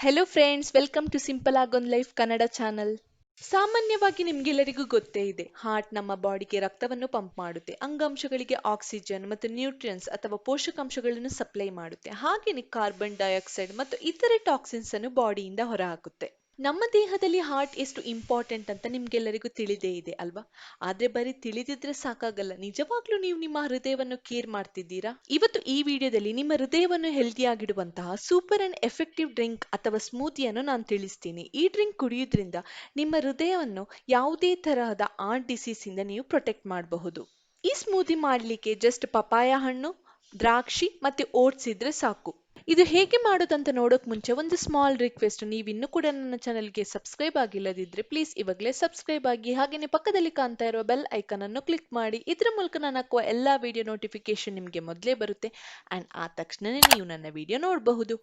Hello friends, welcome to simple ಆಗೊಂದ್ life Kannada channel. ಸಾಮಾನ್ಯವಾಗಿ ನಿಮ್ಗೆಲ್ಲರಿಗೂ ಗೊತ್ತೇ ಇದೆ, ಹಾರ್ಟ್ ನಮ್ಮ ಬಾಡಿಗೆ ರಕ್ತವನ್ನು ಪಂಪ್ ಮಾಡುತ್ತೆ, ಅಂಗಾಂಶಗಳಿಗೆ ಆಕ್ಸಿಜನ್ ಮತ್ತು ನ್ಯೂಟ್ರಿಯನ್ಸ್ ಅಥವಾ ಪೋಷಕಾಂಶಗಳನ್ನು ಸಪ್ಲೈ ಮಾಡುತ್ತೆ, ಹಾಗೆಯೇ ಕಾರ್ಬನ್ ಡೈಆಕ್ಸೈಡ್ ಮತ್ತು ಇತರೆ ಟಾಕ್ಸಿನ್ಸ್ ಅನ್ನು ಬಾಡಿಯಿಂದ ಹೊರಹಾಕುತ್ತೆ. ನಮ್ಮ ದೇಹದಲ್ಲಿ ಹಾರ್ಟ್ ಎಷ್ಟು ಇಂಪಾರ್ಟೆಂಟ್ ಅಂತ ನಿಮ್ಗೆಲ್ಲರಿಗೂ ತಿಳಿದೇ ಇದೆ ಅಲ್ವಾ? ಆದ್ರೆ ಬರೀ ತಿಳಿದಿದ್ರೆ ಸಾಕಾಗಲ್ಲ, ನಿಜವಾಗ್ಲೂ ನೀವು ನಿಮ್ಮ ಹೃದಯವನ್ನು ಕೇರ್ ಮಾಡ್ತಿದ್ದೀರಾ? ಇವತ್ತು ಈ ವಿಡಿಯೋದಲ್ಲಿ ನಿಮ್ಮ ಹೃದಯವನ್ನು ಹೆಲ್ದಿ ಆಗಿಡುವಂತಹ ಸೂಪರ್ ಅಂಡ್ ಎಫೆಕ್ಟಿವ್ ಡ್ರಿಂಕ್ ಅಥವಾ ಸ್ಮೂತಿಯನ್ನು ನಾನು ತಿಳಿಸ್ತೀನಿ. ಈ ಡ್ರಿಂಕ್ ಕುಡಿಯೋದ್ರಿಂದ ನಿಮ್ಮ ಹೃದಯವನ್ನು ಯಾವುದೇ ತರಹದ ಡಿಸೀಸ್ ಇಂದ ನೀವು ಪ್ರೊಟೆಕ್ಟ್ ಮಾಡಬಹುದು. ಈ ಸ್ಮೂತಿ ಮಾಡ್ಲಿಕ್ಕೆ ಜಸ್ಟ್ ಪಪಾಯ ಹಣ್ಣು, ದ್ರಾಕ್ಷಿ ಮತ್ತೆ ಓಟ್ಸ್ ಇದ್ರೆ ಸಾಕು. ಇದು ಹೇಗೆ ಮಾಡೋದಂತ ನೋಡೋಕ್ ಮುಂಚೆ ಒಂದು ಸ್ಮಾಲ್ ರಿಕ್ವೆಸ್ಟ್, ನೀವು ಇನ್ನೂ ಕೂಡ ನನ್ನ ಚಾನಲ್ಗೆ ಸಬ್ಸ್ಕ್ರೈಬ್ ಆಗಿಲ್ಲದಿದ್ರೆ ಪ್ಲೀಸ್ ಇವಾಗಲೇ ಸಬ್ಸ್ಕ್ರೈಬ್ ಆಗಿ, ಹಾಗೇನೆ ಪಕ್ಕದಲ್ಲಿ ಕಾಣ್ತಾ ಇರುವ ಬೆಲ್ ಐಕನ್ ಅನ್ನು ಕ್ಲಿಕ್ ಮಾಡಿ. ಇದರ ಮೂಲಕ ನಾನು ಹಾಕುವ ಎಲ್ಲಾ ವಿಡಿಯೋ ನೋಟಿಫಿಕೇಶನ್ ನಿಮಗೆ ಮೊದಲೇ ಬರುತ್ತೆ ಅಂಡ್ ಆ ತಕ್ಷಣನೇ ನೀವು ನನ್ನ ವಿಡಿಯೋ ನೋಡಬಹುದು.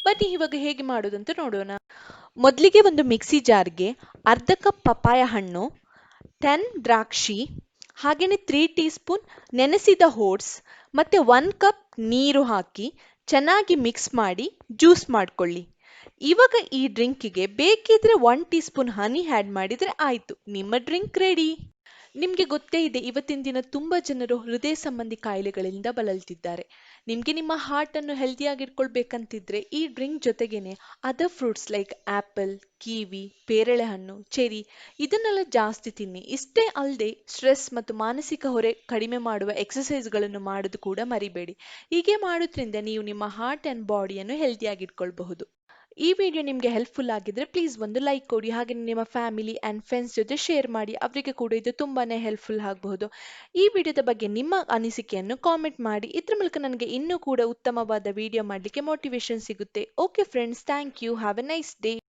ಬನ್ನಿ ಇವಾಗ ಹೇಗೆ ಮಾಡೋದಂತ ನೋಡೋಣ. ಮೊದಲಿಗೆ ಒಂದು ಮಿಕ್ಸಿ ಜಾರ್ಗೆ ಅರ್ಧ ಕಪ್ ಪಪಾಯ ಹಣ್ಣು, 10 ದ್ರಾಕ್ಷಿ, ಹಾಗೇನೆ 3 ಟೀ ಸ್ಪೂನ್ ನೆನೆಸಿದ ಓಟ್ಸ್ ಮತ್ತೆ 1 ಕಪ್ ನೀರು ಹಾಕಿ ಚೆನ್ನಾಗಿ ಮಿಕ್ಸ್ ಮಾಡಿ ಜ್ಯೂಸ್ ಮಾಡ್ಕೊಳ್ಳಿ. ಇವಾಗ ಈ ಡ್ರಿಂಕಿಗೆ ಬೇಕಿದ್ರೆ 1 ಟೀ ಸ್ಪೂನ್ ಹನಿ ಆಡ್ ಮಾಡಿದ್ರೆ ಆಯ್ತು, ನಿಮ್ಮ ಡ್ರಿಂಕ್ ರೆಡಿ. ನಿಮ್ಗೆ ಗೊತ್ತೇ ಇದೆ, ಇವತ್ತಿನ ದಿನ ತುಂಬಾ ಜನರು ಹೃದಯ ಸಂಬಂಧಿ ಕಾಯಿಲೆಗಳಿಂದ ಬಳಲ್ತಿದ್ದಾರೆ. ನಿಮ್ಗೆ ನಿಮ್ಮ ಹಾರ್ಟ್ ಅನ್ನು ಹೆಲ್ದಿಯಾಗಿ ಇಟ್ಕೊಳ್ಬೇಕಂತಿದ್ರೆ ಈ ಡ್ರಿಂಕ್ ಜೊತೆಗೇನೆ other fruits like apple, kiwi, ಪೇರಳೆ ಹಣ್ಣು, ಚೆರಿ ಇದನ್ನೆಲ್ಲ ಜಾಸ್ತಿ ತಿನ್ನಿ. ಇಷ್ಟೇ ಅಲ್ಲದೆ ಸ್ಟ್ರೆಸ್ ಮತ್ತು ಮಾನಸಿಕ ಹೊರೆ ಕಡಿಮೆ ಮಾಡುವ ಎಕ್ಸಸೈಸ್ಗಳನ್ನು ಮಾಡೋದು ಕೂಡ ಮರಿಬೇಡಿ. ಹೀಗೆ ಮಾಡೋದ್ರಿಂದ ನೀವು ನಿಮ್ಮ ಹಾರ್ಟ್ ಅಂಡ್ ಬಾಡಿಯನ್ನು ಹೆಲ್ದಿಯಾಗಿ ಇಟ್ಕೊಳ್ಬಹುದು. ಈ ವಿಡಿಯೋ ನಿಮಗೆ ಹೆಲ್ಪ್ಫುಲ್ ಆಗಿದ್ರೆ ಪ್ಲೀಸ್ ಒಂದು ಲೈಕ್ ಕೊಡಿ, ಹಾಗೆ ನಿಮ್ಮ ಫ್ಯಾಮಿಲಿ ಅಂಡ್ ಫ್ರೆಂಡ್ಸ್ ಜೊತೆ ಶೇರ್ ಮಾಡಿ, ಅವರಿಗೆ ಕೂಡ ಇದು ತುಂಬಾನೇ ಹೆಲ್ಪ್ಫುಲ್ ಆಗಬಹುದು. ಈ ವಿಡಿಯೋದ ಬಗ್ಗೆ ನಿಮ್ಮ ಅನಿಸಿಕೆಯನ್ನು ಕಾಮೆಂಟ್ ಮಾಡಿ, ಇದ್ರ ಮೂಲಕ ನನಗೆ ಇನ್ನೂ ಕೂಡ ಉತ್ತಮವಾದ ವಿಡಿಯೋ ಮಾಡಲಿಕ್ಕೆ ಮೋಟಿವೇಶನ್ ಸಿಗುತ್ತೆ. Okay friends, thank you, have a nice day.